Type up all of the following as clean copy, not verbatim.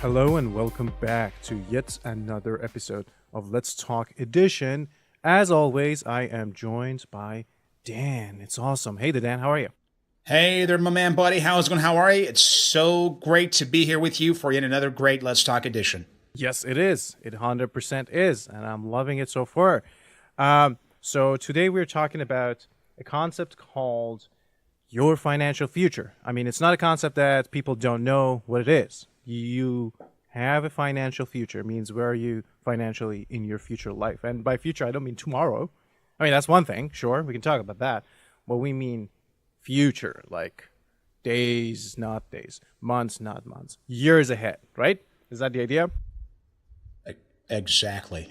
Hello and welcome back to yet another episode of Let's Talk Edition. As always, I am joined by Dan. It's awesome. Hey there, Dan. How are you? Hey there, my man, buddy. How's it going? How are you? It's so great to be here with you for yet another great Let's Talk edition. Yes, it is. It 100% is, and I'm loving it so far. So today we're talking about a concept called your financial future. I mean, it's not a concept that people don't know what it is. You have a financial future. It means where are you financially in your future life? And by future, I don't mean tomorrow. I mean, that's one thing. Sure, we can talk about that. But we mean future, like days, not days, months, not months, years ahead, right? Is that the idea? Exactly.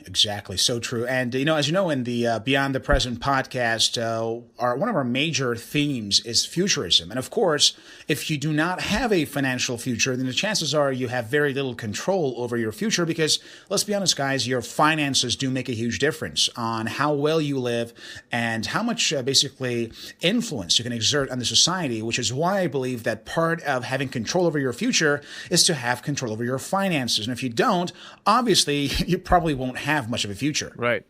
So true. And, as you know, in the Beyond the Present podcast, one of our major themes is futurism. And of course, if you do not have a financial future, then the chances are you have very little control over your future because, let's be honest, guys, your finances do make a huge difference on how well you live and how much basically influence you can exert on the society, which is why I believe that part of having control over your future is to have control over your finances. And if you don't, obviously, you probably won't have much of a future. Right.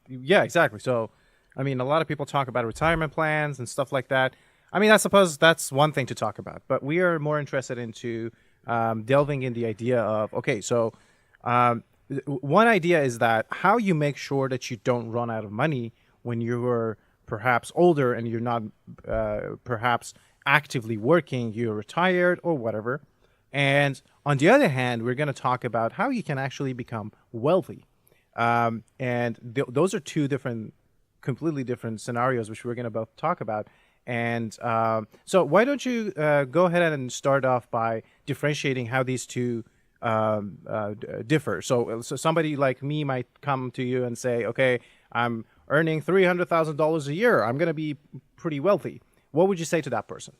Yeah, exactly. So, I mean, a lot of people talk about retirement plans and stuff like that. I mean, I suppose that's one thing to talk about, but we are more interested into delving in the idea of, okay, so one idea is that how you make sure that you don't run out of money when you're perhaps older and you're not perhaps actively working, you're retired or whatever. And on the other hand, we're going to talk about how you can actually become wealthy. Those are two completely different scenarios, which we're going to both talk about. And so why don't you go ahead and start off by differentiating how these two differ. So somebody like me might come to you and say, okay, I'm earning $300,000 a year. I'm going to be pretty wealthy. What would you say to that person?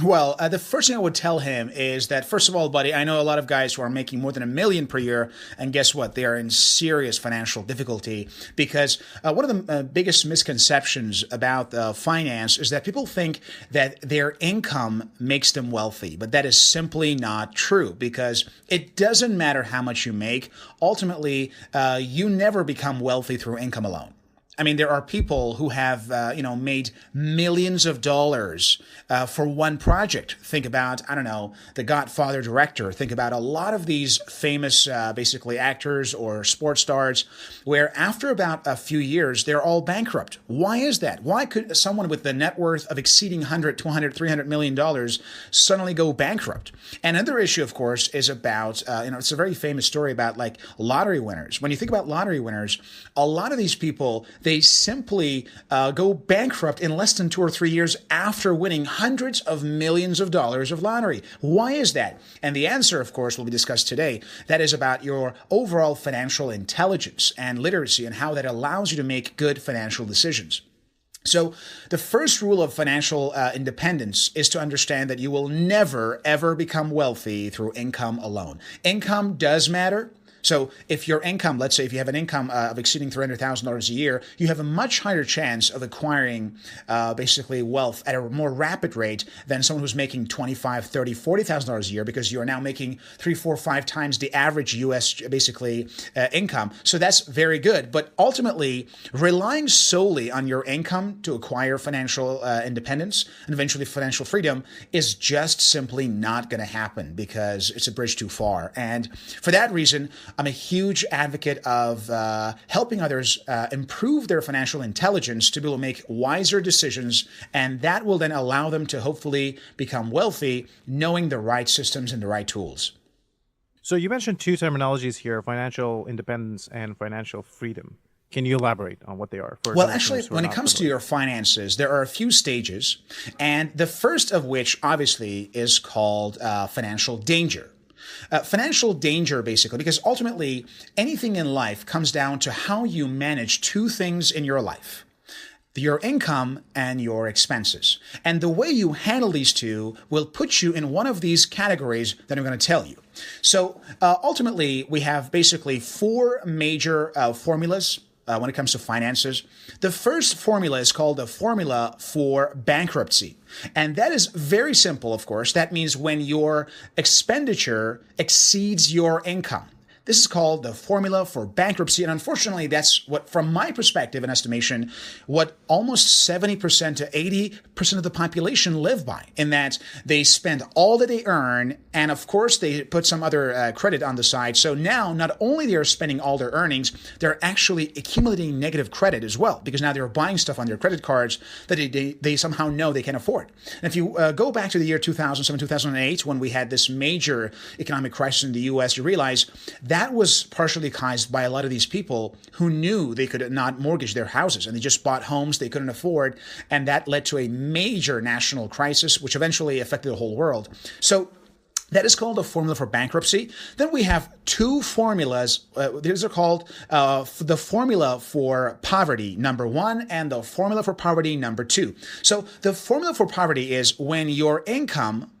Well, the first thing I would tell him is that, first of all, buddy, I know a lot of guys who are making more than $1 million per year, and guess what? They are in serious financial difficulty because one of the biggest misconceptions about finance is that people think that their income makes them wealthy, but that is simply not true because it doesn't matter how much you make. Ultimately, you never become wealthy through income alone. I mean, there are people who have, made millions of dollars for one project. Think about, I don't know, the Godfather director. Think about a lot of these famous, basically actors or sports stars, where after about a few years, they're all bankrupt. Why is that? Why could someone with the net worth of exceeding 100, 200, $300 million suddenly go bankrupt? Another issue, of course, is about, it's a very famous story about like lottery winners. When you think about lottery winners, a lot of these people, they simply go bankrupt in less than 2 or 3 years after winning hundreds of millions of dollars of lottery. Why is that? And the answer, of course, will be discussed today. That is about your overall financial intelligence and literacy and how that allows you to make good financial decisions. So the first rule of financial independence is to understand that you will never, ever become wealthy through income alone. Income does matter. So if your income, let's say if you have an income of exceeding $300,000 a year, you have a much higher chance of acquiring basically wealth at a more rapid rate than someone who's making $25,000, $30,000, $40,000 a year because you are now making 3, 4, 5 times the average U.S. basically income. So that's very good. But ultimately, relying solely on your income to acquire financial independence and eventually financial freedom is just simply not going to happen because it's a bridge too far. And for that reason, I'm a huge advocate of helping others improve their financial intelligence to be able to make wiser decisions, and that will then allow them to hopefully become wealthy, knowing the right systems and the right tools. So you mentioned two terminologies here, financial independence and financial freedom. Can you elaborate on what they are? Well, actually, when it comes to your finances, there are a few stages, and the first of which obviously is called financial danger. Financial danger, basically, because ultimately anything in life comes down to how you manage two things in your life: your income and your expenses. And the way you handle these two will put you in one of these categories that I'm going to tell you. So ultimately, we have basically 4 major formulas when it comes to finances. The first formula is called the formula for bankruptcy. And that is very simple, of course. That means when your expenditure exceeds your income. This is called the formula for bankruptcy. And unfortunately, that's what, from my perspective and estimation, what almost 70% to 80% of the population live by, in that they spend all that they earn. And of course, they put some other credit on the side. So now not only they are spending all their earnings, they're actually accumulating negative credit as well, because now they're buying stuff on their credit cards that they somehow know they can afford. And if you go back to the year 2007, 2008, when we had this major economic crisis in the US, you realize that was partially caused by a lot of these people who knew they could not mortgage their houses, and they just bought homes they couldn't afford. And that led to a major national crisis, which eventually affected the whole world. So that is called a formula for bankruptcy. Then we have two formulas. These are called the formula for poverty, number one, and the formula for poverty, number two. So the formula for poverty is when your income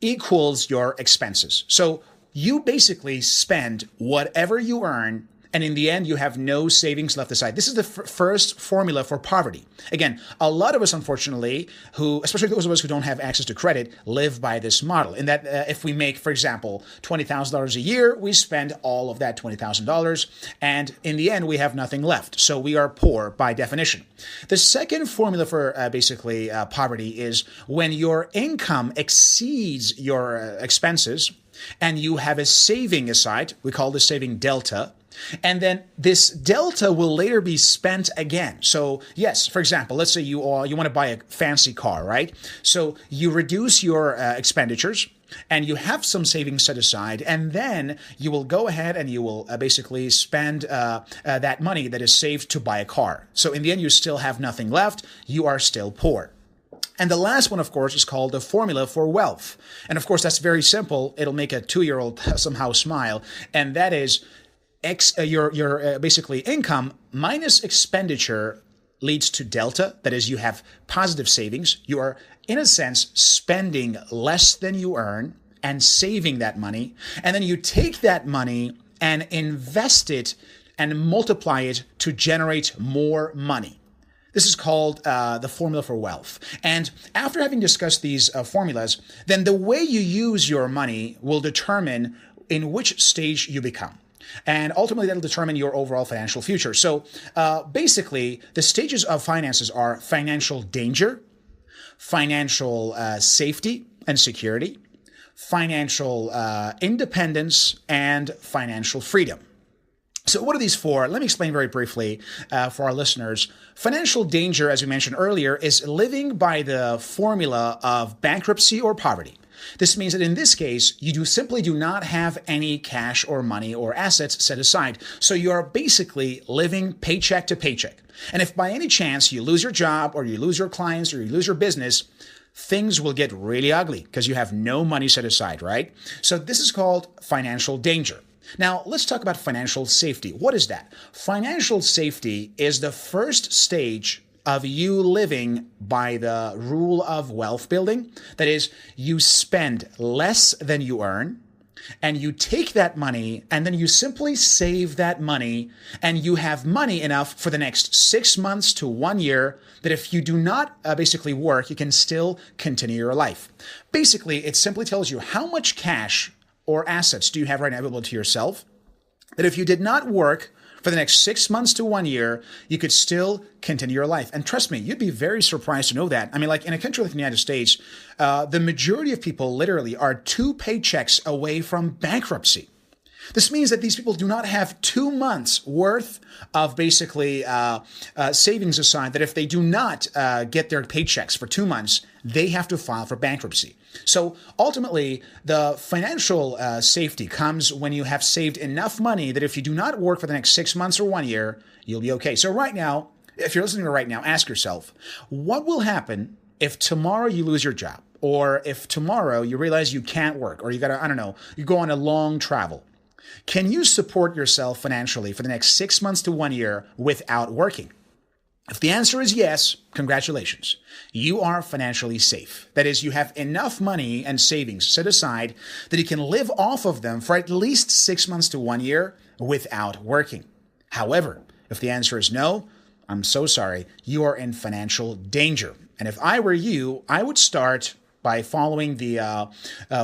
equals your expenses. So you basically spend whatever you earn, and in the end, you have no savings left aside. This is the first formula for poverty. Again, a lot of us, unfortunately, especially those of us who don't have access to credit, live by this model. In that if we make, for example, $20,000 a year, we spend all of that $20,000, and in the end, we have nothing left. So we are poor by definition. The second formula for poverty is when your income exceeds your expenses, and you have a saving aside. We call this saving delta. And then this delta will later be spent again. So yes, for example, let's say you want to buy a fancy car, right? So you reduce your expenditures and you have some savings set aside, and then you will go ahead and you will basically spend that money that is saved to buy a car. So in the end, you still have nothing left. You are still poor. And the last one, of course, is called the formula for wealth. And of course, that's very simple. It'll make a 2-year-old somehow smile. And that is your basically income minus expenditure leads to delta. That is, you have positive savings. You are, in a sense, spending less than you earn and saving that money. And then you take that money and invest it and multiply it to generate more money. This is called the formula for wealth. And after having discussed these formulas, then the way you use your money will determine in which stage you become. And ultimately, that'll determine your overall financial future. So basically, the stages of finances are financial danger, financial safety and security, financial independence, and financial freedom. So what are these for? Let me explain very briefly for our listeners. Financial danger, as we mentioned earlier, is living by the formula of bankruptcy or poverty. This means that in this case, you simply do not have any cash or money or assets set aside. So you are basically living paycheck to paycheck. And if by any chance you lose your job or you lose your clients or you lose your business, things will get really ugly because you have no money set aside, right? So this is called financial danger. Now, let's talk about financial safety. What is that? Financial safety is the first stage of you living by the rule of wealth building. That is, you spend less than you earn, and you take that money, and then you simply save that money, and you have money enough for the next 6 months to 1 year that if you do not basically work, you can still continue your life. Basically, it simply tells you how much cash or assets do you have right now available to yourself, that if you did not work for the next 6 months to 1 year, you could still continue your life. And trust me, you'd be very surprised to know that. I mean, like in a country like the United States, the majority of people literally are 2 paychecks away from bankruptcy. This means that these people do not have 2 months worth of basically savings aside, that if they do not get their paychecks for 2 months, they have to file for bankruptcy. So ultimately, the financial safety comes when you have saved enough money that if you do not work for the next 6 months or 1 year, you'll be okay. So right now, if you're listening to me right now, ask yourself, what will happen if tomorrow you lose your job? Or if tomorrow you realize you can't work, or you gotta, I don't know, you go on a long travel? Can you support yourself financially for the next 6 months to 1 year without working? If the answer is yes, congratulations. You are financially safe. That is, you have enough money and savings set aside that you can live off of them for at least 6 months to 1 year without working. However, If the answer is no, I'm so sorry. You are in financial danger. And if I were you, I would start by following the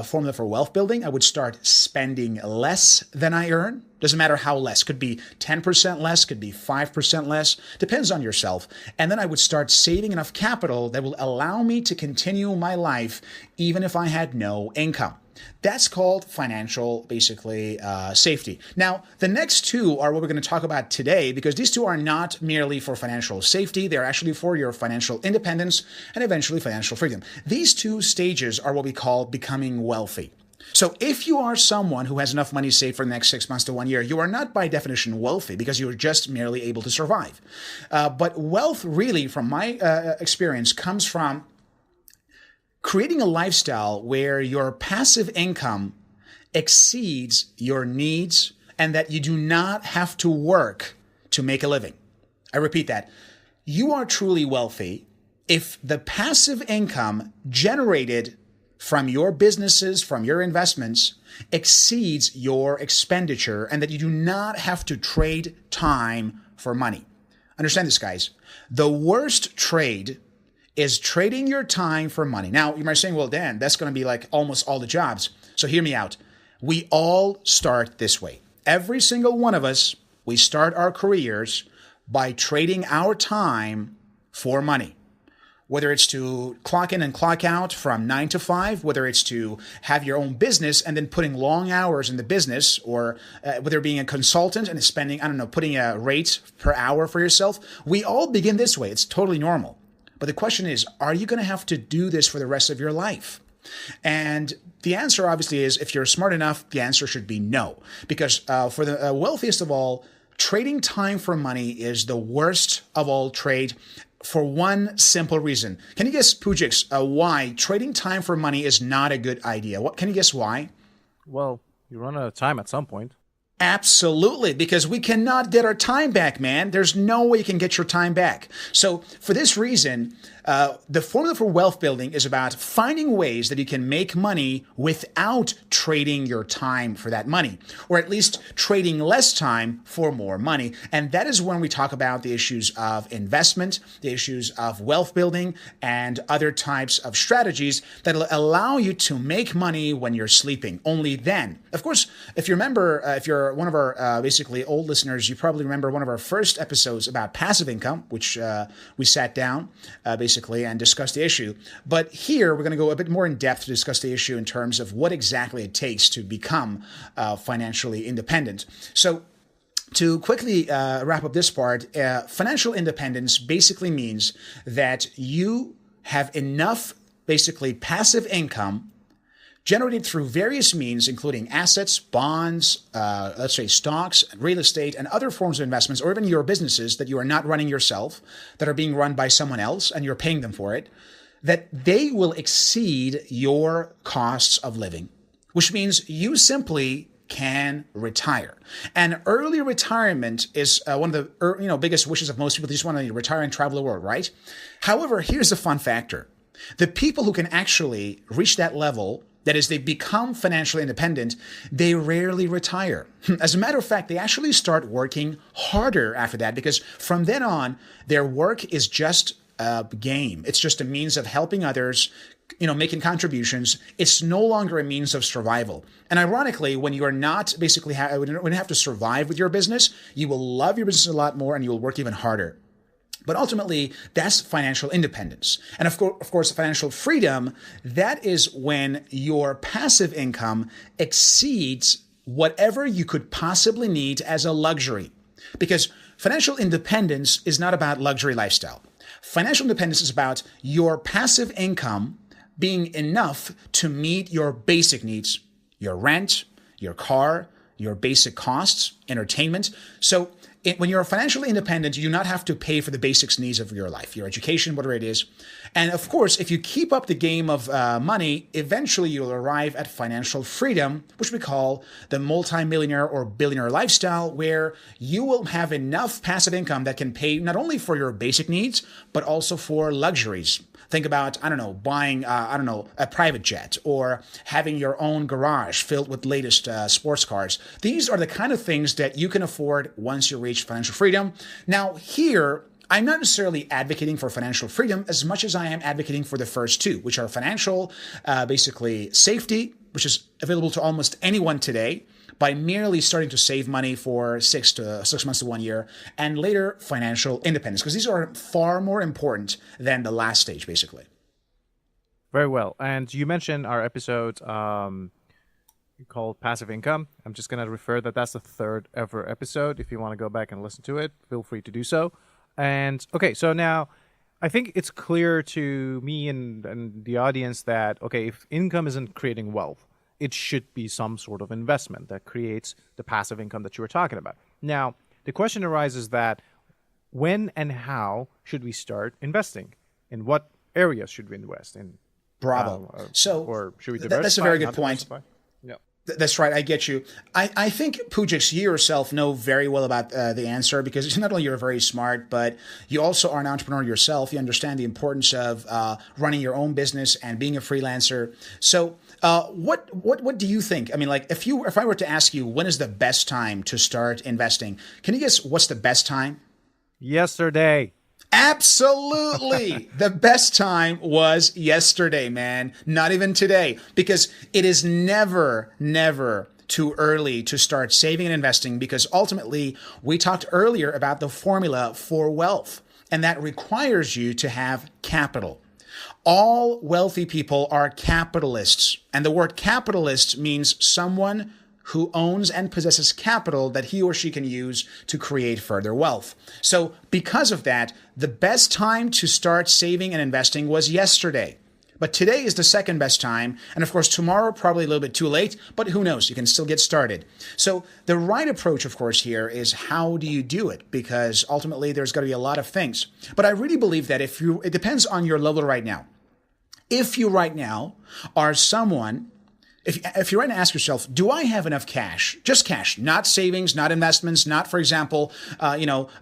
formula for wealth building. I would start spending less than I earn. Doesn't matter how less. Could be 10% less, could be 5% less. Depends on yourself. And then I would start saving enough capital that will allow me to continue my life even if I had no income. That's called financial, basically, safety. Now, the next two are what we're going to talk about today, because these two are not merely for financial safety. They're actually for your financial independence and eventually financial freedom. These two stages are what we call becoming wealthy. So if you are someone who has enough money saved for the next 6 months to 1 year, you are not by definition wealthy because you are just merely able to survive. But wealth really, from my experience, comes from creating a lifestyle where your passive income exceeds your needs and that you do not have to work to make a living. I repeat that. You are truly wealthy if the passive income generated from your businesses, from your investments, exceeds your expenditure and that you do not have to trade time for money. Understand this, guys. The worst trade is trading your time for money. Now, you might be saying, well, Dan, that's going to be like almost all the jobs. So hear me out. We all start this way. Every single one of us, we start our careers by trading our time for money. Whether it's to clock in and clock out from 9 to 5, whether it's to have your own business and then putting long hours in the business, or whether being a consultant and spending, putting a rate per hour for yourself. We all begin this way. It's totally normal. But the question is, are you going to have to do this for the rest of your life? And the answer obviously is, if you're smart enough, the answer should be no. Because for the wealthiest of all, trading time for money is the worst of all trade for one simple reason. Can you guess, Pujix, why trading time for money is not a good idea? What can you guess why? Well, you run out of time at some point. Absolutely, because we cannot get our time back, man. There's no way you can get your time back. So for this reason, the formula for wealth building is about finding ways that you can make money without trading your time for that money, or at least trading less time for more money. And that is when we talk about the issues of investment, the issues of wealth building, and other types of strategies that will allow you to make money when you're sleeping. Only then. Of course, if you remember, if you're one of our basically old listeners, you probably remember one of our first episodes about passive income, which we sat down basically and discussed the issue. But here we're going to go a bit more in depth to discuss the issue in terms of what exactly it takes to become financially independent. So to quickly wrap up this part, financial independence basically means that you have enough basically passive income generated through various means, including assets, bonds, let's say stocks, real estate, and other forms of investments, or even your businesses that you are not running yourself, that are being run by someone else, and you're paying them for it, that they will exceed your costs of living, which means you simply can retire. And early retirement is one of the biggest wishes of most people. They just want to retire and travel the world, right? However, here's the fun factor. The people who can actually reach that level, that is, they become financially independent, they rarely retire. As a matter of fact, they actually start working harder after that, because from then on, their work is just a game. It's just a means of helping others, making contributions. It's no longer a means of survival. And ironically, when you are not basically, when you have to survive with your business, you will love your business a lot more and you will work even harder. But ultimately, that's financial independence. And of course, financial freedom, that is when your passive income exceeds whatever you could possibly need as a luxury. Because financial independence is not about luxury lifestyle. Financial independence is about your passive income being enough to meet your basic needs, your rent, your car, your basic costs, entertainment. So when you're financially independent, you do not have to pay for the basic needs of your life, your education, whatever it is. And of course, if you keep up the game of money, eventually you'll arrive at financial freedom, which we call the multimillionaire or billionaire lifestyle, where you will have enough passive income that can pay not only for your basic needs, but also for luxuries. Think about, buying, a private jet, or having your own garage filled with latest sports cars. These are the kind of things that you can afford once you reach stage, financial freedom. Now, here, I'm not necessarily advocating for financial freedom as much as I am advocating for the first two, which are financial, basically safety, which is available to almost anyone today by merely starting to save money for 6 months to 1 year, and later financial independence, because these are far more important than the last stage, basically. Very well. And you mentioned our episode called Passive Income. I'm just going to refer that's the third ever episode. If you want to go back and listen to it, feel free to do so. And okay, so now I think it's clear to me and the audience that, okay, if income isn't creating wealth, it should be some sort of investment that creates the passive income that you were talking about. Now, the question arises that when and how should we start investing? In what areas should we invest in? Bravo. Or should we diversify? That's a very good point. Yeah. That's right. I get you. I think, Pouya, you yourself know very well about the answer, because not only you're very smart, but you also are an entrepreneur yourself. You understand the importance of running your own business and being a freelancer. So what do you think? I mean, like, if I were to ask you, when is the best time to start investing? Can you guess what's the best time? Yesterday. Absolutely. The best time was yesterday, man. Not even today, because it is never too early to start saving and investing, because ultimately we talked earlier about the formula for wealth, and that requires you to have capital. All wealthy people are capitalists, and the word capitalist means someone who owns and possesses capital that he or she can use to create further wealth. So because of that, the best time to start saving and investing was yesterday. But today is the second best time. And of course, tomorrow, probably a little bit too late, but who knows? You can still get started. So the right approach, of course, here is how do you do it? Because ultimately, there's got to be a lot of things. But I really believe that it depends on your level right now. If you right now are someone, if you right now ask yourself, do I have enough cash? Just cash, not savings, not investments, not, for example,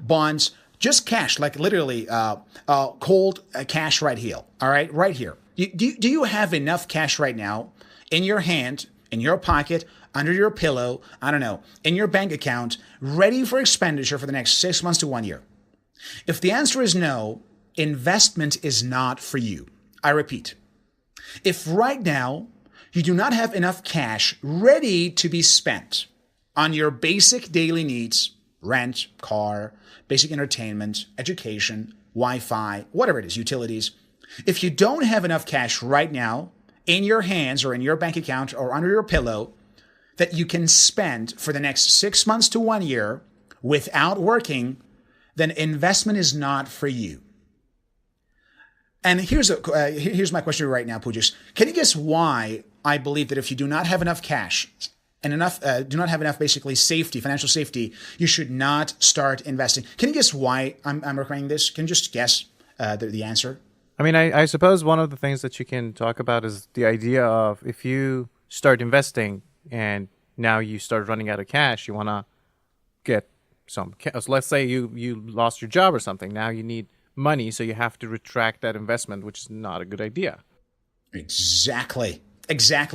bonds, just cash, like literally cold cash right here. All right, right here. Do you have enough cash right now in your hand, in your pocket, under your pillow, I don't know, in your bank account, ready for expenditure for the next 6 months to 1 year? If the answer is no, investment is not for you. I repeat, if right now you do not have enough cash ready to be spent on your basic daily needs, rent, car, basic entertainment, education, Wi-Fi, whatever it is, utilities. If you don't have enough cash right now in your hands or in your bank account or under your pillow that you can spend for the next 6 months to 1 year without working, then investment is not for you. And here's my question right now, Pouya. Can you guess why I believe that if you do not have enough cash and do not have enough basically safety, financial safety, you should not start investing? Can you guess why I'm recommending this? Can you just guess the answer? I mean, I suppose one of the things that you can talk about is the idea of if you start investing and now you start running out of cash, you want to get some cash. So let's say you lost your job or something. Now you need money, so you have to retract that investment, which is not a good idea. Exactly,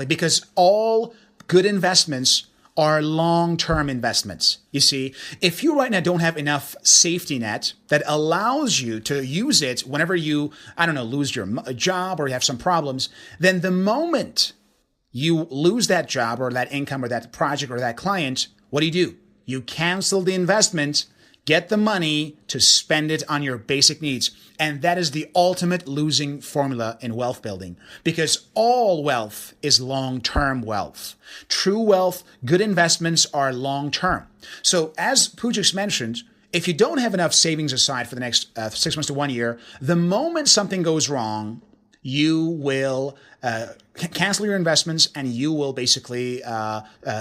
because all good investments are long-term investments. You see, if you right now don't have enough safety net that allows you to use it whenever you, lose your job or you have some problems, then the moment you lose that job or that income or that project or that client, what do? You cancel the investment, get the money to spend it on your basic needs. And that is the ultimate losing formula in wealth building, because all wealth is long-term wealth. True wealth, good investments are long-term. So as Pouya mentioned, if you don't have enough savings aside for the next 6 months to 1 year, the moment something goes wrong, you will cancel your investments and you will basically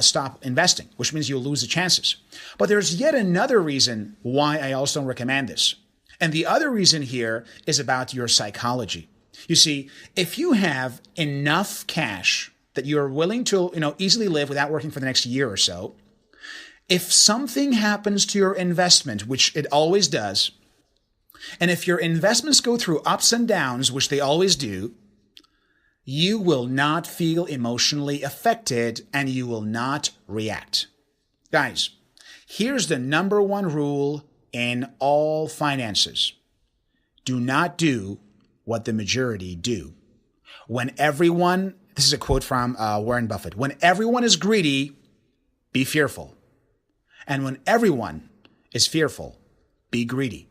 stop investing, which means you'll lose the chances. But there's yet another reason why I also don't recommend this. And the other reason here is about your psychology. You see, if you have enough cash that you're willing to, easily live without working for the next year or so, if something happens to your investment, which it always does, and if your investments go through ups and downs, which they always do, you will not feel emotionally affected and you will not react. Guys, Here's the number one rule in all finances. Do not do what the majority do. This is a quote from Warren Buffett, when everyone is greedy, be fearful. And when everyone is fearful, be greedy.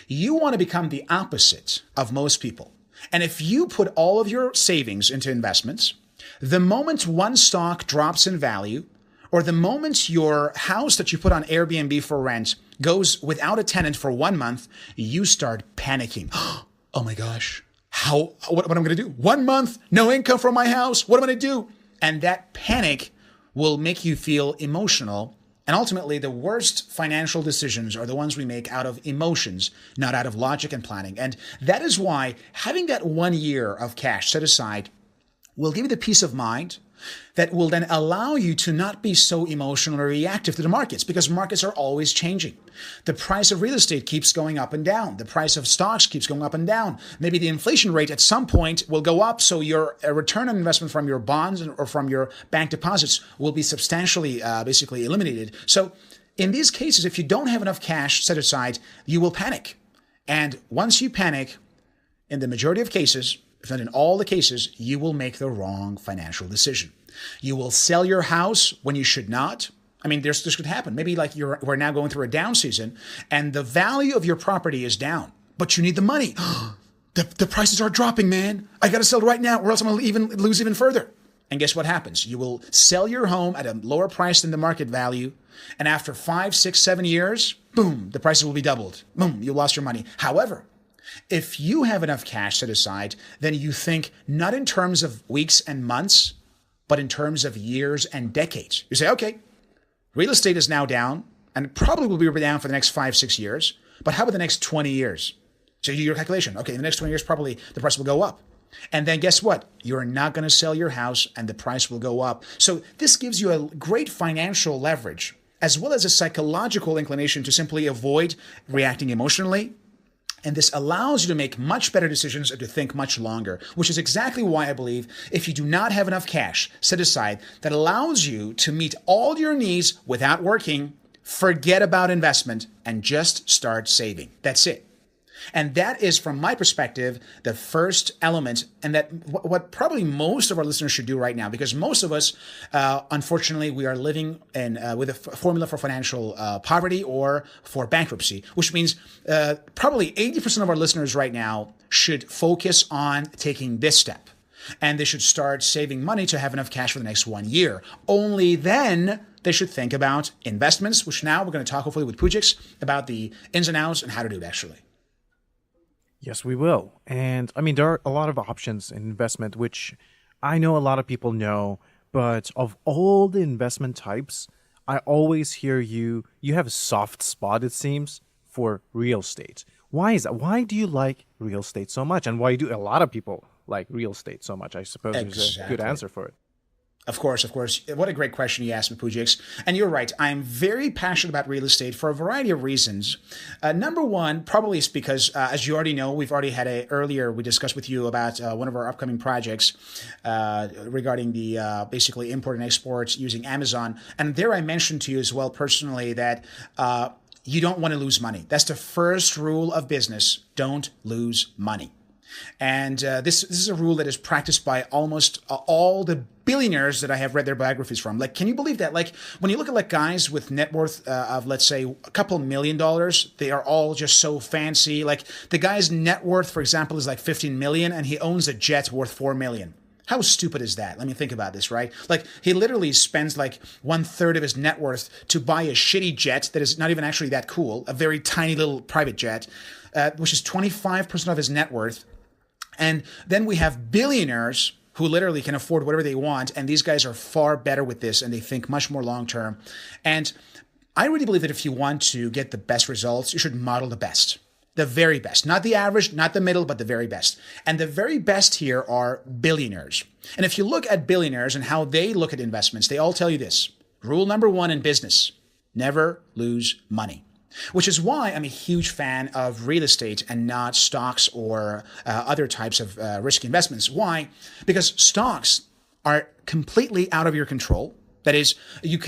You want to become the opposite of most people. And if you put all of your savings into investments, the moment one stock drops in value, or the moment your house that you put on Airbnb for rent goes without a tenant for 1 month, you start panicking. Oh my gosh, what am I going to do? 1 month, no income from my house. What am I going to do? And that panic will make you feel emotional. And ultimately, the worst financial decisions are the ones we make out of emotions, not out of logic and planning. And that is why having that 1 year of cash set aside will give you the peace of mind that will then allow you to not be so emotional or reactive to the markets, because markets are always changing. The price of real estate keeps going up and down. The price of stocks keeps going up and down. Maybe the inflation rate at some point will go up, so your return on investment from your bonds or from your bank deposits will be substantially basically eliminated. So in these cases, if you don't have enough cash set aside, you will panic. And once you panic, in the majority of cases, if not in all the cases, you will make the wrong financial decision. You will sell your house when you should not. I mean, this could happen. Maybe like we're now going through a down season and the value of your property is down, but you need the money. The prices are dropping, man. I got to sell right now or else I'm going to lose even further. And guess what happens? You will sell your home at a lower price than the market value. And after 5, 6, 7 years, boom, the prices will be doubled. Boom, you lost your money. However, if you have enough cash set aside, then you think not in terms of weeks and months, but in terms of years and decades. You say, okay, real estate is now down and probably will be down for the next 5, 6 years, but how about the next 20 years? So you do your calculation. Okay, in the next 20 years, probably the price will go up. And then guess what? You're not going to sell your house and the price will go up. So this gives you a great financial leverage, as well as a psychological inclination to simply avoid reacting emotionally. And this allows you to make much better decisions and to think much longer, which is exactly why I believe if you do not have enough cash set aside that allows you to meet all your needs without working, forget about investment and just start saving. That's it. And that is, from my perspective, the first element, and that what probably most of our listeners should do right now, because most of us, unfortunately, we are living in with a formula for financial poverty or for bankruptcy, which means probably 80% of our listeners right now should focus on taking this step. And they should start saving money to have enough cash for the next 1 year. Only then they should think about investments, which now we're going to talk hopefully with Pouya about the ins and outs and how to do it actually. Yes, we will. And I mean, there are a lot of options in investment, which I know a lot of people know, but of all the investment types, I always hear you have a soft spot, it seems, for real estate. Why is that? Why do you like real estate so much? And why do a lot of people like real estate so much? I suppose there's a good answer for it. Of course. What a great question you asked me, Pouya. And you're right. I'm very passionate about real estate for a variety of reasons. Number one, probably is because, as you already know, we've already had we discussed with you about one of our upcoming projects regarding the basically import and exports using Amazon. And there I mentioned to you as well personally that you don't want to lose money. That's the first rule of business. Don't lose money. And this is a rule that is practiced by almost all the billionaires that I have read their biographies from. Like, can you believe that? Like, when you look at like guys with net worth of, let's say, a couple $1 million, they are all just so fancy. Like, the guy's net worth, for example, is like 15 million, and he owns a jet worth 4 million. How stupid is that? Let me think about this, right? Like, he literally spends like 1/3 of his net worth to buy a shitty jet that is not even actually that cool, a very tiny little private jet, which is 25% of his net worth. And then we have billionaires who literally can afford whatever they want. And these guys are far better with this and they think much more long term. And I really believe that if you want to get the best results, you should model the best, the very best, not the average, not the middle, but the very best. And the very best here are billionaires. And if you look at billionaires and how they look at investments, they all tell you this. Rule number one in business, never lose money. Which is why I'm a huge fan of real estate and not stocks or other types of risky investments. Why? Because stocks are completely out of your control. That is, you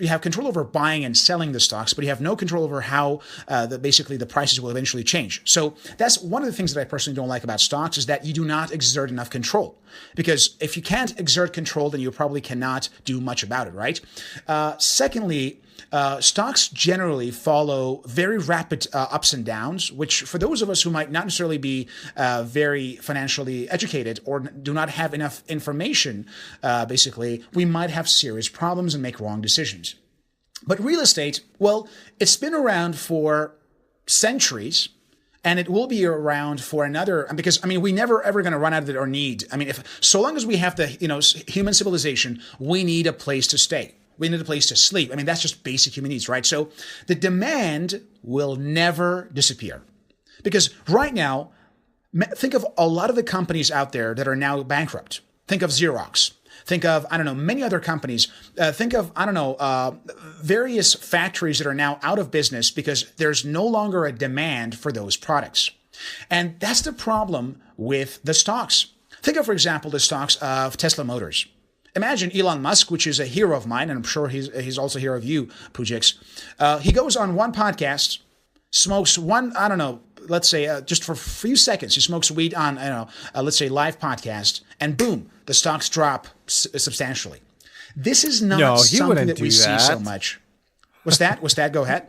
have control over buying and selling the stocks, but you have no control over how basically the prices will eventually change. So that's one of the things that I personally don't like about stocks, is that you do not exert enough control. Because if you can't exert control, then you probably cannot do much about it, right? Secondly, stocks generally follow very rapid ups and downs, which for those of us who might not necessarily be very financially educated or do not have enough information, basically, we might have serious problems and make wrong decisions. But real estate, well, it's been around for centuries. And it will be around for another, because we never ever going to run out of it or need. So long as we have the, human civilization, we need a place to stay. We need a place to sleep. That's just basic human needs, right? So the demand will never disappear. Because right now, think of a lot of the companies out there that are now bankrupt. Think of Xerox. Think of, many other companies. Think of, various factories that are now out of business because there's no longer a demand for those products. And that's the problem with the stocks. Think of, for example, the stocks of Tesla Motors. Imagine Elon Musk, which is a hero of mine, and I'm sure he's also a hero of you, Pujix. He goes on one podcast, smokes one, let's say just for a few seconds, he smokes weed on, let's say live podcast, and boom, the stocks drop substantially. This is not something that we see so much. What's that? Go ahead.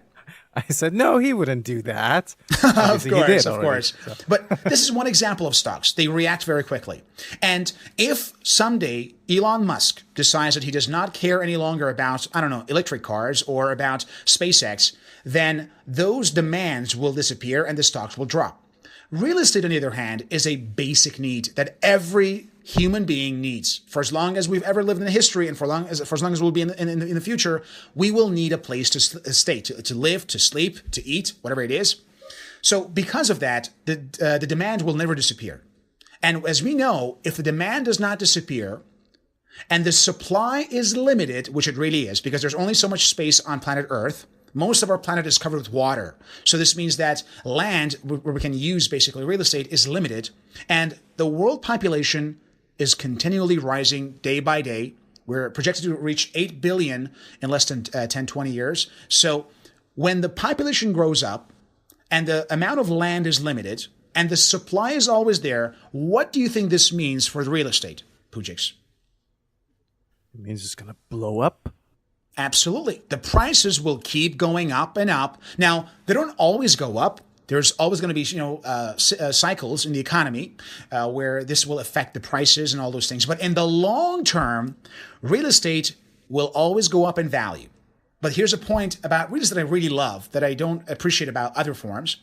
I said, no, he wouldn't do that. Of course. So. But this is one example of stocks. They react very quickly. And if someday Elon Musk decides that he does not care any longer about, electric cars or about SpaceX, then those demands will disappear and the stocks will drop. Real estate, on the other hand, is a basic need that every human being needs. For as long as we've ever lived in history, and for as long as we'll be in the future, we will need a place to stay, to live, to sleep, to eat, whatever it is. So because of that, the demand will never disappear. And as we know, if the demand does not disappear, and the supply is limited, which it really is, because there's only so much space on planet Earth. Most of our planet is covered with water. So this means that land where we can use basically real estate is limited. And the world population is continually rising day by day. We're projected to reach 8 billion in less than 10, 20 years. So when the population grows up and the amount of land is limited and the supply is always there, what do you think this means for the real estate, Pujix? It means it's going to blow up. Absolutely. The prices will keep going up and up. Now, they don't always go up. There's always going to be, cycles in the economy where this will affect the prices and all those things. But in the long term, real estate will always go up in value. But here's a point about real estate I really love that I don't appreciate about other forms.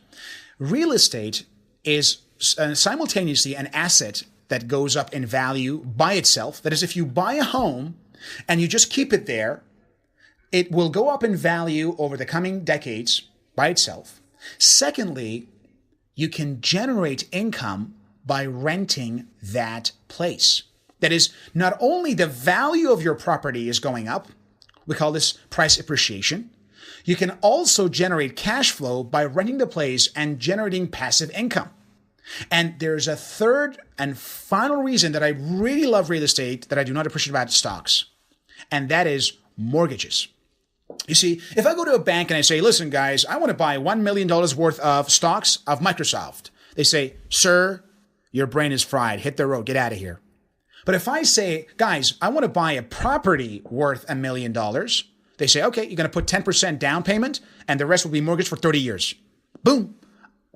Real estate is simultaneously an asset that goes up in value by itself. That is, if you buy a home and you just keep it there, it will go up in value over the coming decades by itself. Secondly, you can generate income by renting that place. That is, not only the value of your property is going up, we call this price appreciation, you can also generate cash flow by renting the place and generating passive income. And there's a third and final reason that I really love real estate that I do not appreciate about stocks, and that is mortgages. You see, if I go to a bank and I say, listen, guys, I want to buy $1 million worth of stocks of Microsoft. They say, sir, your brain is fried. Hit the road. Get out of here. But if I say, guys, I want to buy a property worth $1 million, they say, okay, you're going to put 10% down payment and the rest will be mortgaged for 30 years. Boom.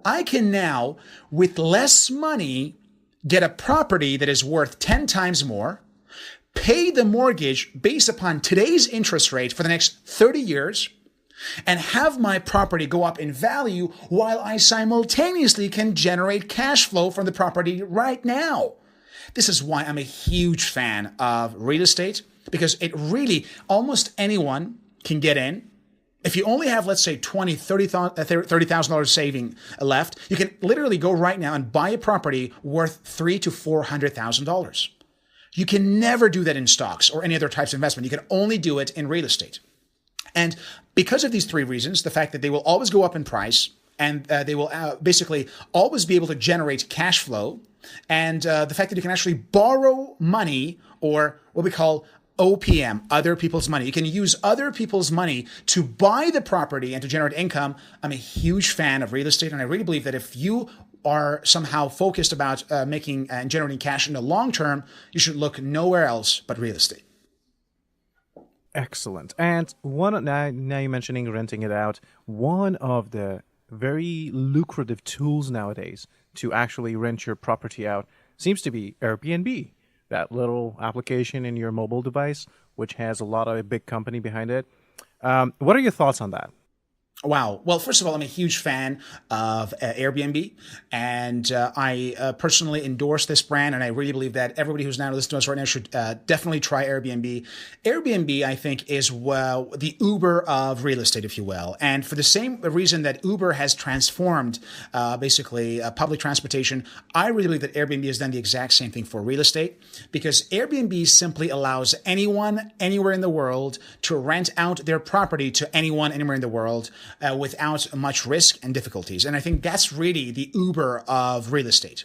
I can now, with less money, get a property that is worth 10 times more, pay the mortgage based upon today's interest rate for the next 30 years, and have my property go up in value while I simultaneously can generate cash flow from the property right now. This is why I'm a huge fan of real estate, because it really, almost anyone can get in. If you only have, let's say, $30,000 saving left, you can literally go right now and buy a property worth $300,000 to $400,000. You can never do that in stocks or any other types of investment. You can only do it in real estate. And because of these three reasons, the fact that they will always go up in price and they will basically always be able to generate cash flow, and the fact that you can actually borrow money, or what we call OPM, other people's money. You can use other people's money to buy the property and to generate income. I'm a huge fan of real estate, and I really believe that if you are somehow focused about making and generating cash in the long term, you should look nowhere else but real estate. Excellent. And now you're mentioning renting it out. One of the very lucrative tools nowadays to actually rent your property out seems to be Airbnb, that little application in your mobile device, which has a lot of a big company behind it. What are your thoughts on that? Wow. Well, first of all, I'm a huge fan of Airbnb, and I personally endorse this brand, and I really believe that everybody who's now listening to us right now should definitely try Airbnb. Airbnb, I think, is the Uber of real estate, if you will. And for the same reason that Uber has transformed basically public transportation, I really believe that Airbnb has done the exact same thing for real estate, because Airbnb simply allows anyone, anywhere in the world to rent out their property to anyone, anywhere in the world, without much risk and difficulties. And I think that's really the Uber of real estate.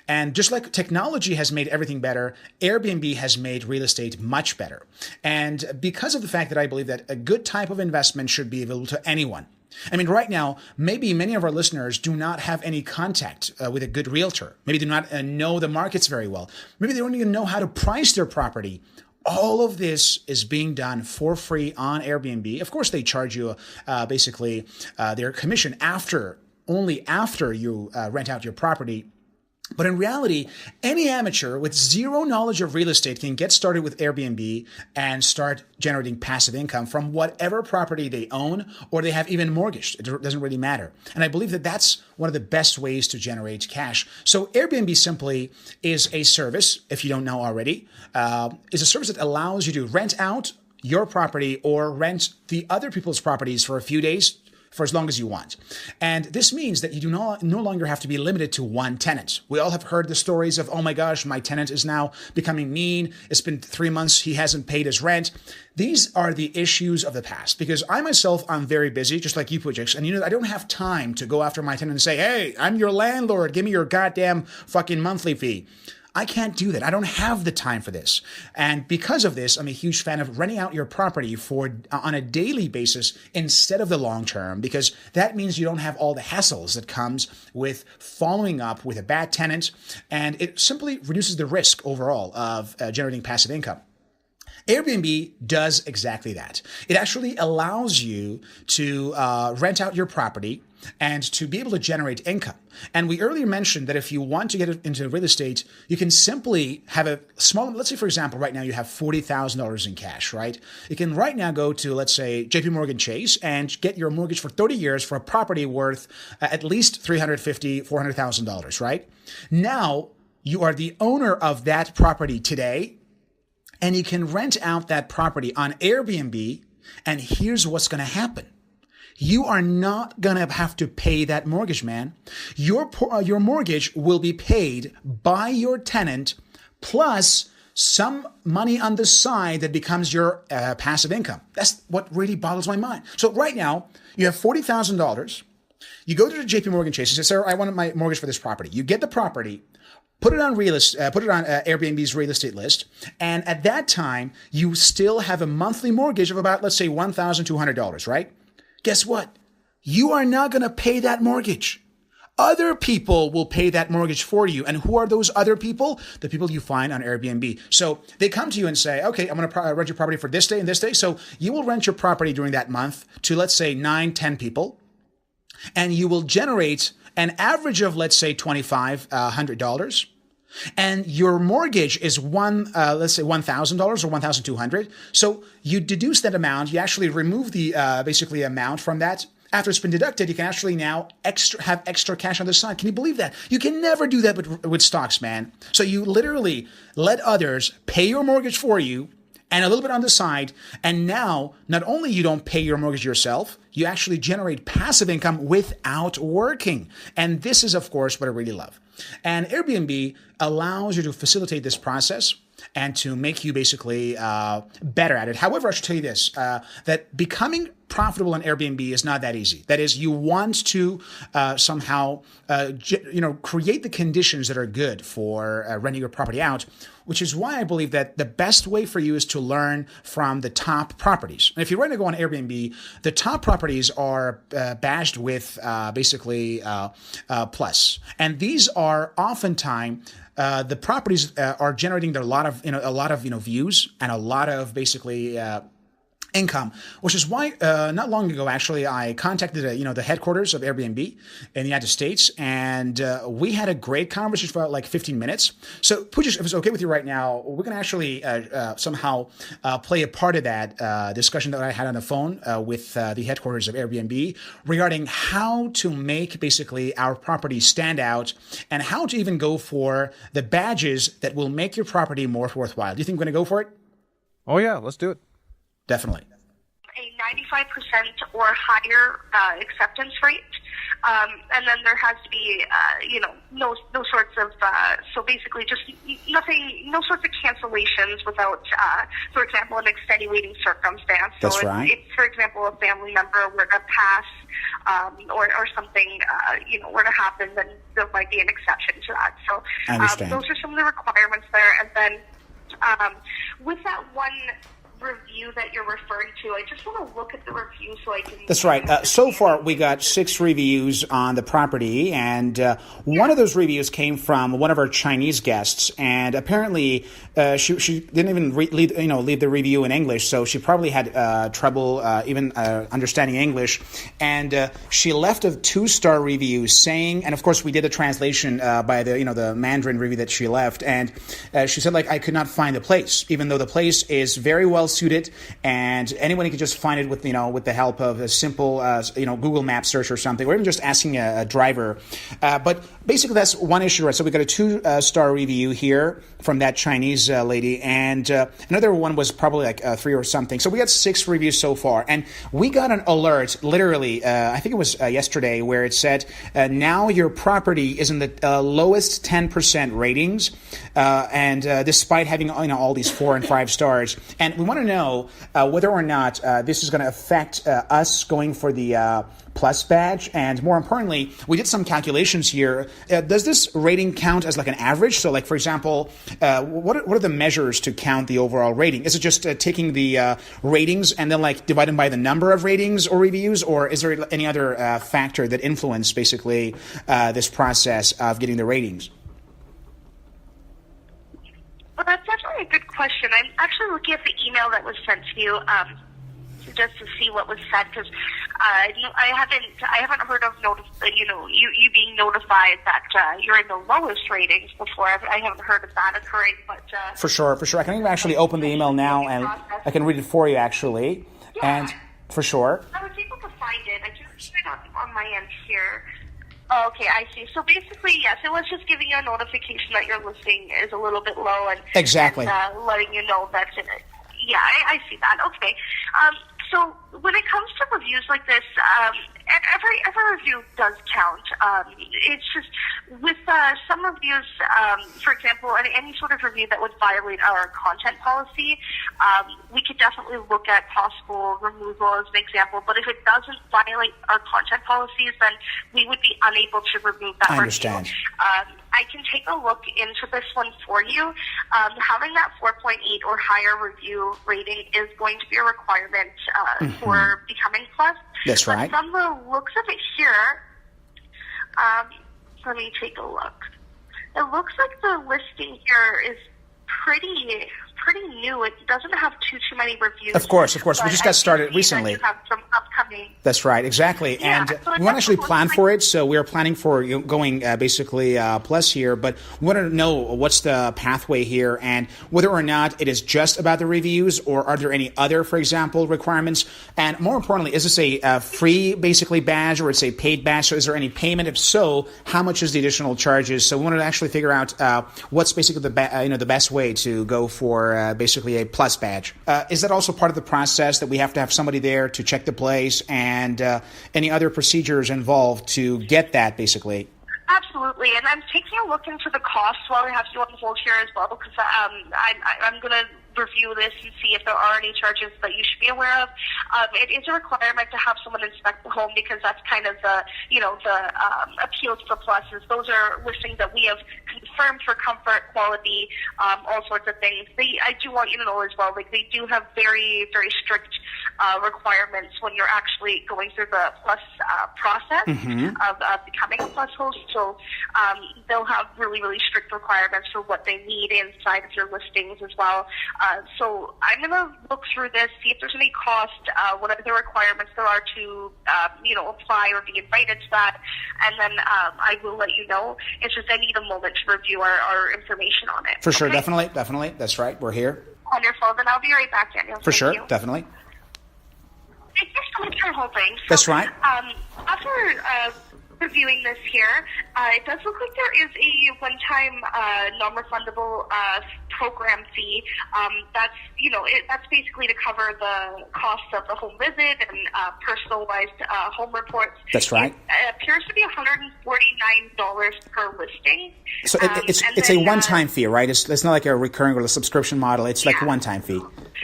And just like technology has made everything better, Airbnb has made real estate much better. And because of the fact that I believe that a good type of investment should be available to anyone. I mean, right now, maybe many of our listeners do not have any contact with a good realtor. Maybe do not know the markets very well. Maybe they don't even know how to price their property. All of this is being done for free on Airbnb. Of course, they charge you basically their commission only after you rent out your property. But in reality, any amateur with zero knowledge of real estate can get started with Airbnb and start generating passive income from whatever property they own or they have even mortgaged. It doesn't really matter. And I believe that that's one of the best ways to generate cash. So Airbnb simply is a service, if you don't know already, is a service that allows you to rent out your property or rent the other people's properties for a few days, for as long as you want. And this means that you do no longer have to be limited to one tenant. We all have heard the stories of, oh my gosh, my tenant is now becoming mean. It's been 3 months. He hasn't paid his rent. These are the issues of the past, because I myself, I'm very busy, just like you, Pouya. And I don't have time to go after my tenant and say, hey, I'm your landlord. Give me your goddamn fucking monthly fee. I can't do that. I don't have the time for this. And because of this, I'm a huge fan of renting out your property on a daily basis instead of the long term, because that means you don't have all the hassles that comes with following up with a bad tenant, and it simply reduces the risk overall of generating passive income. Airbnb does exactly that. It actually allows you to rent out your property and to be able to generate income. And we earlier mentioned that if you want to get into real estate, you can simply have a small, let's say, for example, right now you have $40,000 in cash, right? You can right now go to, let's say, JP Morgan Chase and get your mortgage for 30 years for a property worth at least $350,000, $400,000, right? Now you are the owner of that property today, and you can rent out that property on Airbnb. And here's what's going to happen. You are not going to have to pay that mortgage, man. Your mortgage will be paid by your tenant plus some money on the side that becomes your passive income. That's what really boggles my mind. So right now, you have $40,000. You go to the JP Morgan Chase and say, sir, I want my mortgage for this property. You get the property. Put it on Airbnb's real estate list, and at that time, you still have a monthly mortgage of about, let's say, $1,200, right? Guess what? You are not going to pay that mortgage. Other people will pay that mortgage for you. And who are those other people? The people you find on Airbnb. So they come to you and say, okay, I'm going to rent your property for this day and this day. So you will rent your property during that month to, let's say, 9, 10 people. And you will generate an average of, let's say, $2,500. And your mortgage is let's say $1,000 or $1,200. So you deduce that amount. You actually remove the basically amount from that. After it's been deducted, you can actually now have extra cash on the side. Can you believe that? You can never do that with stocks, man. So you literally let others pay your mortgage for you and a little bit on the side. And now, not only you don't pay your mortgage yourself, You actually generate passive income without working. And this is, of course, what I really love. And Airbnb allows you to facilitate this process and to make you basically better at it. However, I should tell you this, that becoming profitable on Airbnb is not that easy. That is, you want to somehow create the conditions that are good for renting your property out, which is why I believe that the best way for you is to learn from the top properties. And if you're ready to go on Airbnb, the top properties are badged with basically plus. And these are oftentimes the properties are generating a lot of views and a lot of basically income, which is why not long ago, actually, I contacted the headquarters of Airbnb in the United States, and we had a great conversation for about like 15 minutes. So, Pouya, if it's okay with you right now, we're going to actually somehow play a part of that discussion that I had on the phone with the headquarters of Airbnb regarding how to make basically our property stand out and how to even go for the badges that will make your property more worthwhile. Do you think we're going to go for it? Oh, yeah, let's do it. Definitely. A 95% or higher acceptance rate. And then there has to be, no sorts of, so basically just nothing, no sorts of cancellations without, for example, an extenuating circumstance. So That's right. If, for example, a family member were to pass, or something, were to happen, then there might be an exception to that. So those are some of the requirements there. And then with that one review that you're referring to, I just want to look at the review so I can... That's right. So far, we got 6 reviews on the property, and one of those reviews came from one of our Chinese guests, and apparently she didn't even leave the review in English, so she probably had trouble even understanding English, and she left a 2-star review saying, and of course we did the translation by the Mandarin review that she left, and she said, I could not find the place, even though the place is very well suited, and anyone can just find it with the help of a simple Google Map search or something, or even just asking a driver. But basically, that's one issue, right? So we got a 2-star review here from that Chinese lady, and another one was probably like 3 or something. So we got 6 reviews so far, and we got an alert literally. I think it was yesterday, where it said now your property is in the lowest 10% ratings, and despite having all these 4 and 5 stars, and we want to know whether or not this is going to affect us going for the Plus badge, and more importantly, we did some calculations here. Does this rating count as like an average? So, like for example, what are the measures to count the overall rating? Is it just taking the ratings and then like dividing by the number of ratings or reviews, or is there any other factor that influence basically this process of getting the ratings? Well, that's definitely a good question. I'm actually looking at the email that was sent to you just to see what was said, because I haven't heard of you being notified that you're in the lowest ratings before. I haven't heard of that occurring, but for sure. I can even actually open the email now, and I can read it for you actually. Yeah. And for sure, I was able to find it. I can see it on my end here. Oh, okay, I see. So basically, yes, it was just giving you a notification that your listing is a little bit low, and exactly, and, letting you know that's in it. Yeah, I see that. Okay. So when it comes to reviews like this, every review does count. It's just with some reviews, for example, any sort of review that would violate our content policy, we could definitely look at possible removal as an example. But if it doesn't violate our content policies, then we would be unable to remove that I understand. review. I can take a look into this one for you. Having that 4.8 or higher review rating is going to be a requirement for becoming Plus. That's right. But from the looks of it here, let me take a look. It looks like the listing here is pretty new. It doesn't have too many reviews. Of course. We just got started recently. You have some upcoming. That's right, exactly. Yeah, and so we want to actually plan for it, so we are planning for going basically Plus here, but we want to know what's the pathway here and whether or not it is just about the reviews, or are there any other, for example, requirements? And more importantly, is this a free basically badge, or it's a paid badge? So is there any payment? If so, how much is the additional charges? So we want to actually figure out what's basically the best way to go for basically a Plus badge. Is that also part of the process that we have to have somebody there to check the place price and any other procedures involved to get that, basically. Absolutely, and I'm taking a look into the costs while I have you on hold here as well, because I'm going to review this and see if there are any charges that you should be aware of. It is a requirement to have someone inspect the home, because that's kind of the appeals for pluses. Those are listings that we have confirmed for comfort, quality, all sorts of things. I do want you to know as well, like, they do have very, very strict requirements when you're actually going through the plus process of becoming a plus host. So they'll have really, really strict requirements for what they need inside of your listings as well. So I'm going to look through this, see if there's any cost, what other requirements there are to, apply or be invited to that. And then I will let you know. It's just I need a moment to review our information on it. For sure, definitely. That's right. We're here. Wonderful. Then I'll be right back, Daniel. For sure, you. Definitely. Thank you so much for holding. That's right. After reviewing this here, it does look like there is a one-time non-refundable program fee. That's basically to cover the costs of the home visit and personalized home reports. That's right. It appears to be $149 per listing. So it's a one-time fee, right? It's not like a recurring or a subscription model. It's like a one-time fee.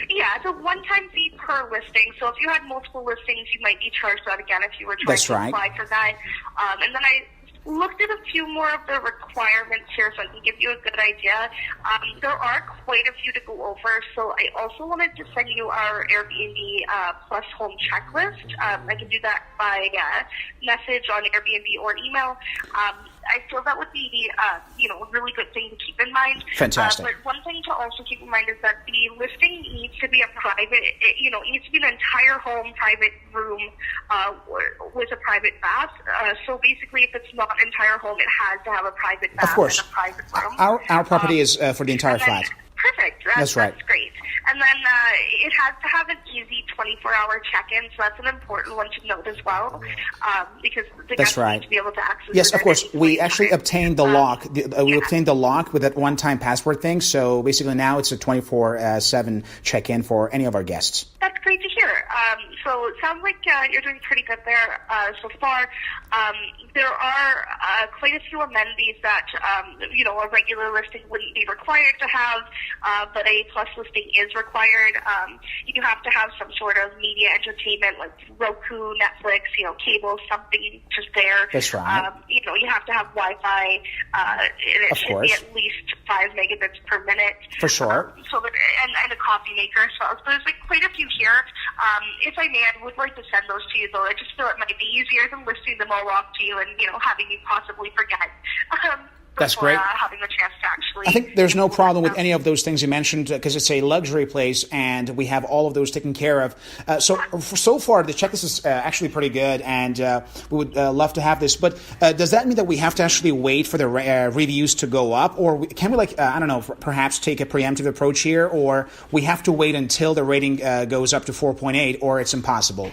Yeah, it's a one-time fee per listing. So if you had multiple listings, you might be charged that again if you were trying to apply for that. And then I looked at a few more of the requirements here so I can give you a good idea. There are quite a few to go over, so I also wanted to send you our Airbnb Plus Home checklist. I can do that by message on Airbnb or email. I feel that would be, a really good thing to keep in mind. Fantastic. But one thing to also keep in mind is that the listing needs to be a private, it needs to be an entire home, private room with a private bath. So basically, if it's not an entire home, it has to have a private bath. Of course. And a private room. Our property is for the entire flat. Perfect. That's right. That's great. And then it has to have an easy 24-hour check-in, so that's an important one to note as well, because the guests need to be able to access. Yes, of course. We actually obtained the lock. We obtained the lock with that one-time password thing. So basically, now it's a 24/7 check-in for any of our guests. That's great to hear. So it sounds like you're doing pretty good there so far. There are quite a few amenities that a regular listing wouldn't be required to have, but a plus listing is required. You have to have some sort of media entertainment like Roku, Netflix, cable, something just there. That's right. You have to have Wi-Fi. It should be at least 5 megabits per minute. For sure. And a coffee maker as well. So there's quite a few here. If I may, I would like to send those to you, though. I just feel it might be easier than listing them all off to you and having you possibly forget. That's great. Having the chance to actually. I think there's no problem with any of those things you mentioned because it's a luxury place and we have all of those taken care of. So far, the checklist is actually pretty good, and we would love to have this. But does that mean that we have to actually wait for the reviews to go up, or can we, perhaps take a preemptive approach here, or we have to wait until the rating goes up to 4.8, or it's impossible?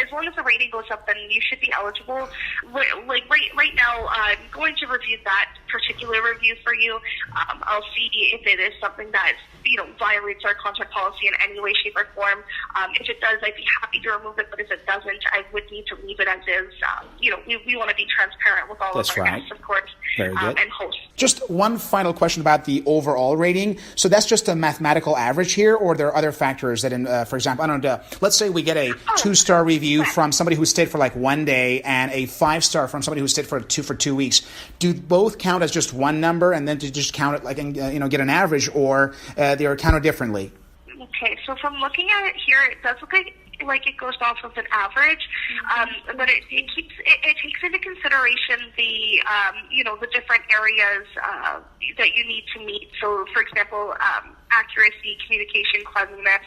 As long as the rating goes up, then you should be eligible. Right now, I'm going to review that particular review for you. I'll see if it is something that violates our contact policy in any way, shape, or form. If it does, I'd be happy to remove it. But if it doesn't, I would need to leave it as is. We want to be transparent with all of our guests, of course, Very good. And hosts. Just one final question about the overall rating. So that's just a mathematical average here, or there are other factors that, for example, let's say we get a 2-star review from somebody who stayed for 1 day and a 5-star from somebody who stayed for 2 weeks. Do both count as just one number, and then to just count it get an average, or they are counted differently? Okay, so from looking at it here, it does look like it goes off of an average, but it takes into consideration the the different areas that you need to meet. So, for example, accuracy, communication, cleanliness,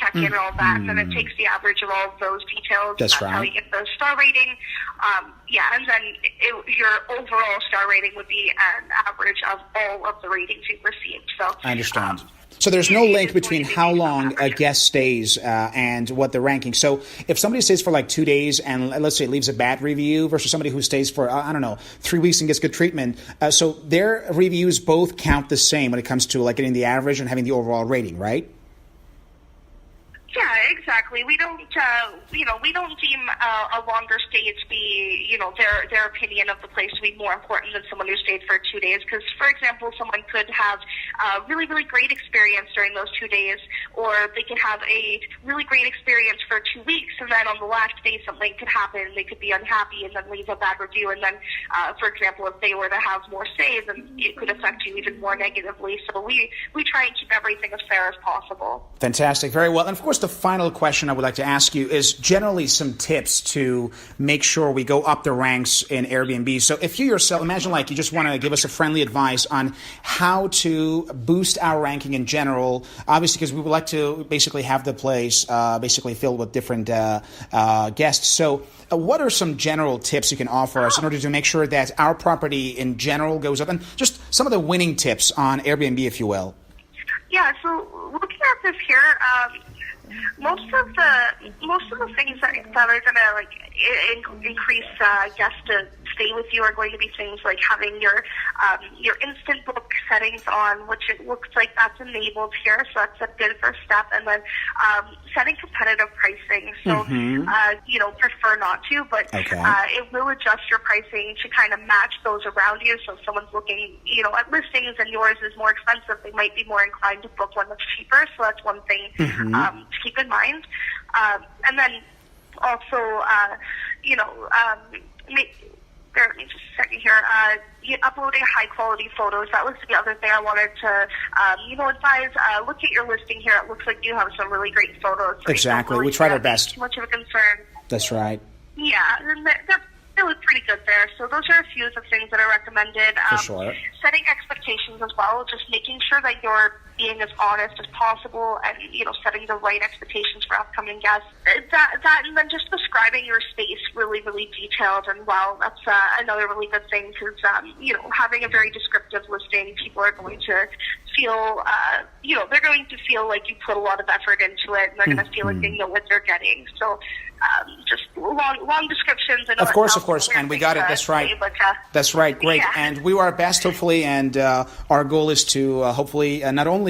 check-in, and all that. And then it takes the average of all of those details. That's right. How you get the star rating. And then your overall star rating would be an average of all of the ratings you've received. So I understand. So there's no link between how long a guest stays and what the ranking. So if somebody stays for 2 days and let's say leaves a bad review versus somebody who stays for, 3 weeks and gets good treatment, so their reviews both count the same when it comes to getting the average and having the overall rating, right? Yeah, exactly. We don't, we don't deem a longer stay to be, their opinion of the place to be more important than someone who stayed for 2 days. Because, for example, someone could have a really, really great experience during those 2 days, or they could have a really great experience for 2 weeks, and then on the last day something could happen. They could be unhappy and then leave a bad review. And then, for example, if they were to have more stays, then it could affect you even more negatively. So we try and keep everything as fair as possible. Fantastic. Very well. And of course, the final question I would like to ask you is generally some tips to make sure we go up the ranks in Airbnb. So if you yourself, imagine like you just want to give us a friendly advice on how to boost our ranking in general, obviously because we would like to basically have the place basically filled with different guests. So what are some general tips you can offer us in order to make sure that our property in general goes up? And just some of the winning tips on Airbnb, if you will. Yeah, so looking at this here, most of the things that are gonna increase guests to stay with you are going to be things like having your instant book settings on, which it looks like that's enabled here, so that's a good first step. And then setting competitive pricing. So prefer not to, but it will adjust your pricing to kind of match those around you. So if someone's looking, at listings and yours is more expensive, they might be more inclined to book one that's cheaper. So that's one thing to keep in mind. And then also, bear with me just a second here. Uploading high quality photos. That was the other thing I wanted to, advise. Look at your listing here. It looks like you have some really great photos. So exactly. We tried our best. Too much of a concern. That's right. Yeah, and they look pretty good there. So those are a few of the things that are recommended. For sure. Setting expectations as well, just making sure that you're being as honest as possible and, setting the right expectations for upcoming guests. That and then just describing your space really, really detailed and well. That's another really good thing because, having a very descriptive listing, people are going to feel, they're going to feel like you put a lot of effort into it and they're going to feel like they know what they're getting. So just long descriptions. And of course. And we got it. That's right. That's right. Great. Yeah. And we do our best, hopefully. And our goal is to hopefully not only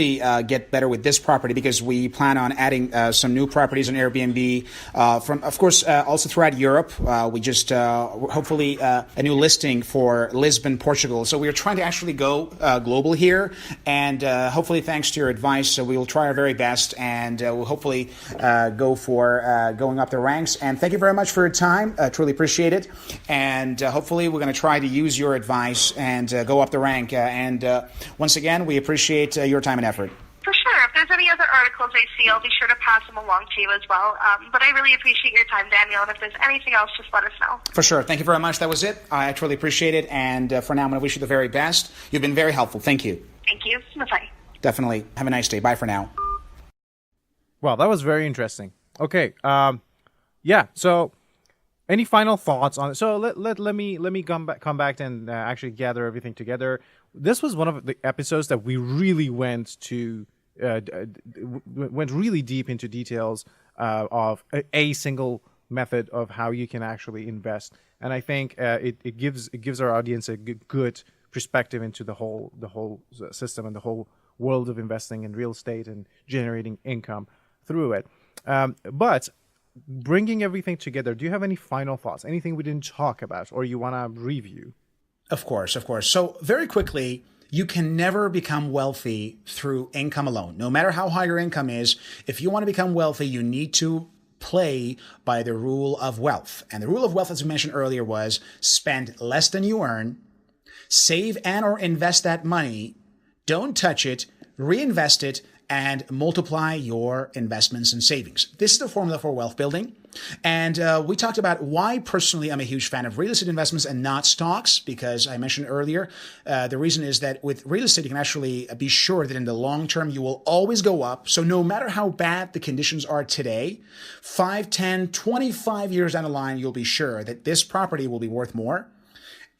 get better with this property, because we plan on adding some new properties on Airbnb from, of course, also throughout Europe. We just hopefully a new listing for Lisbon, Portugal. So we are trying to actually go global here. And hopefully, thanks to your advice, we will try our very best. And we'll hopefully go for going up the ranks. And thank you very much for your time. Truly appreciate it. And hopefully we're going to try to use your advice and go up the rank. And once again, we appreciate your time and effort. For sure. If there's any other articles I see, I'll be sure to pass them along to you as well. But I really appreciate your time, Daniel. And if there's anything else, just let us know. For sure. Thank you very much. That was it. I truly appreciate it. And for now, I'm going to wish you the very best. You've been very helpful. Thank you. Thank you. Bye. Definitely. Have a nice day. Bye for now. Well, that was very interesting. Okay. So any final thoughts on it? So let me come back and actually gather everything together. This was one of the episodes that we really went really deep into details of a single method of how you can actually invest, and I think it gives our audience a good perspective into the whole system and the whole world of investing in real estate and generating income through it. But bringing everything together, do you have any final thoughts? Anything we didn't talk about or you want to review? Of course. So very quickly, you can never become wealthy through income alone. No matter how high your income is, if you want to become wealthy, you need to play by the rule of wealth. And the rule of wealth, as we mentioned earlier, was spend less than you earn, save and or invest that money, don't touch it, reinvest it, and multiply your investments and savings. This is the formula for wealth building. And we talked about why personally I'm a huge fan of real estate investments and not stocks, because I mentioned earlier, the reason is that with real estate, you can actually be sure that in the long term, you will always go up. So no matter how bad the conditions are today, 5, 10, 25 years down the line, you'll be sure that this property will be worth more.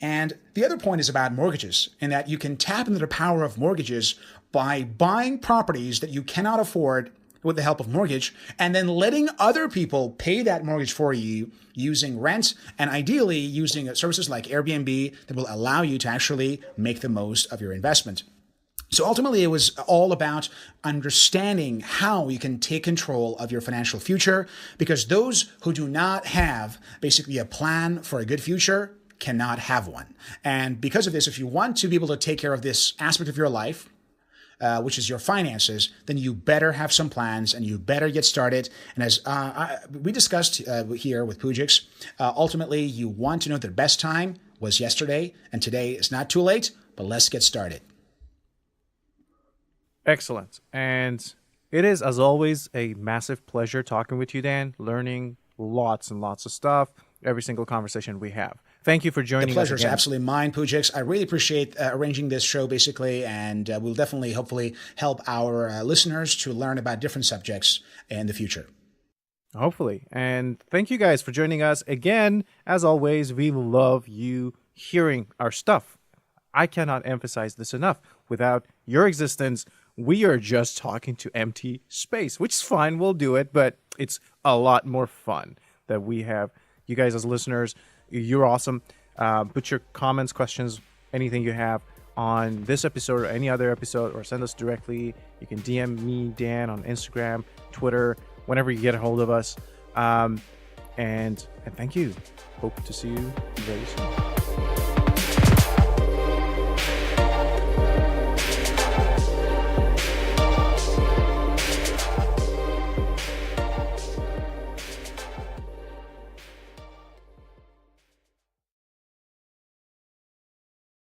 And the other point is about mortgages, in that you can tap into the power of mortgages by buying properties that you cannot afford with the help of mortgage, and then letting other people pay that mortgage for you using rent, and ideally using services like Airbnb that will allow you to actually make the most of your investment. So ultimately, it was all about understanding how you can take control of your financial future, because those who do not have basically a plan for a good future cannot have one. And because of this, if you want to be able to take care of this aspect of your life, which is your finances, then you better have some plans and you better get started. And as we discussed here with Pujix, ultimately, you want to know the best time was yesterday, and today is not too late, but let's get started. Excellent. And it is, as always, a massive pleasure talking with you, Dan, learning lots and lots of stuff every single conversation we have. Thank you for joining us. The pleasure again. is absolutely mine, Pujix. I really appreciate arranging this show, basically, and we'll definitely, hopefully, help our listeners to learn about different subjects in the future. Hopefully. And thank you guys for joining us. Again, as always, we love you hearing our stuff. I cannot emphasize this enough. Without your existence, we are just talking to empty space, which is fine. We'll do it, but it's a lot more fun that we have you guys as listeners. You're awesome. Put your comments, questions, anything you have on this episode or any other episode, or send us directly. You can DM me, Dan, on Instagram, Twitter, whenever you get a hold of us. And thank you. Hope to see you very soon.